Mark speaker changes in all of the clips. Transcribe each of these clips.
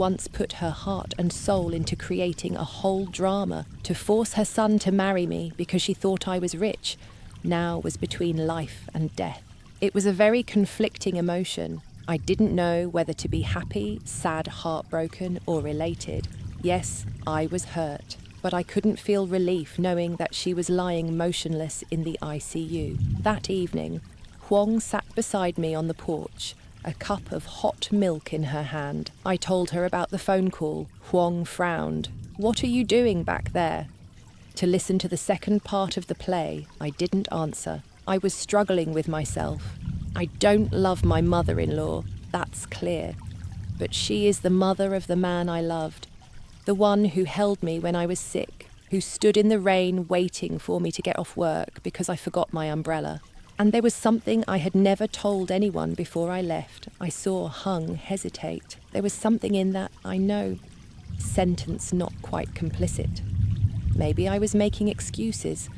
Speaker 1: once put her heart and soul into creating a whole drama to force her son to marry me because she thought I was rich, now was between life and death. It was a very conflicting emotion. I didn't know whether to be happy, sad, heartbroken, or elated. Yes, I was hurt, but I couldn't feel relief knowing that she was lying motionless in the ICU. That evening, Huang sat beside me on the porch, a cup of hot milk in her hand. I told her about the phone call. Huang frowned. "What are you doing back there?" To listen to the second part of the play, I didn't answer. I was struggling with myself. I don't love my mother-in-law, that's clear. But she is the mother of the man I loved, the one who held me when I was sick, who stood in the rain waiting for me to get off work because I forgot my umbrella. And there was something I had never told anyone before I left. I saw Hung hesitate. There was something in that, I know, sentence not quite complicit. Maybe I was making excuses,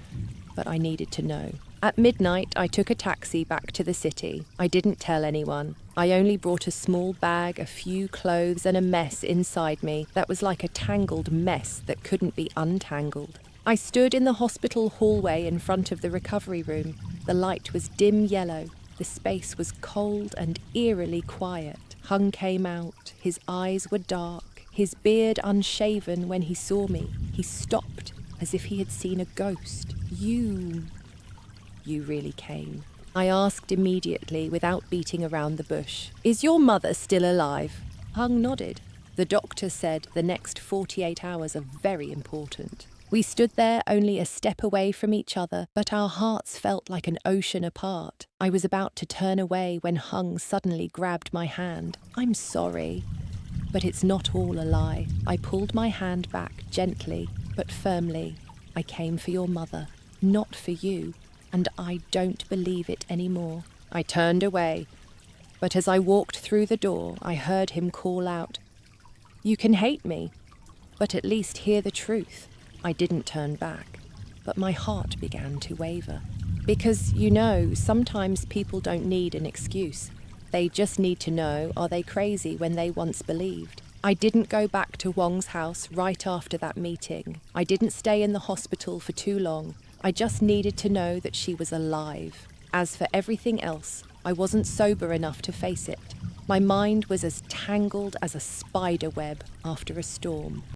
Speaker 1: but I needed to know. At midnight, I took a taxi back to the city. I didn't tell anyone. I only brought a small bag, a few clothes, and a mess inside me that was like a tangled mess that couldn't be untangled. I stood in the hospital hallway in front of the recovery room. The light was dim yellow. The space was cold and eerily quiet. Hung came out. His eyes were dark, his beard unshaven. When he saw me, he stopped as if he had seen a ghost. You really came. I asked immediately without beating around the bush. "Is your mother still alive?" Hung nodded. The doctor said the next 48 hours are very important. We stood there only a step away from each other, but our hearts felt like an ocean apart. I was about to turn away when Hung suddenly grabbed my hand. "I'm sorry, but it's not all a lie." I pulled my hand back gently but firmly. "I came for your mother, not for you. And I don't believe it anymore." I turned away, but as I walked through the door, I heard him call out, "You can hate me, but at least hear the truth." I didn't turn back, but my heart began to waver. Because, sometimes people don't need an excuse. They just need to know, are they crazy when they once believed? I didn't go back to Wong's house right after that meeting. I didn't stay in the hospital for too long. I just needed to know that she was alive. As for everything else, I wasn't sober enough to face it. My mind was as tangled as a spider web after a storm.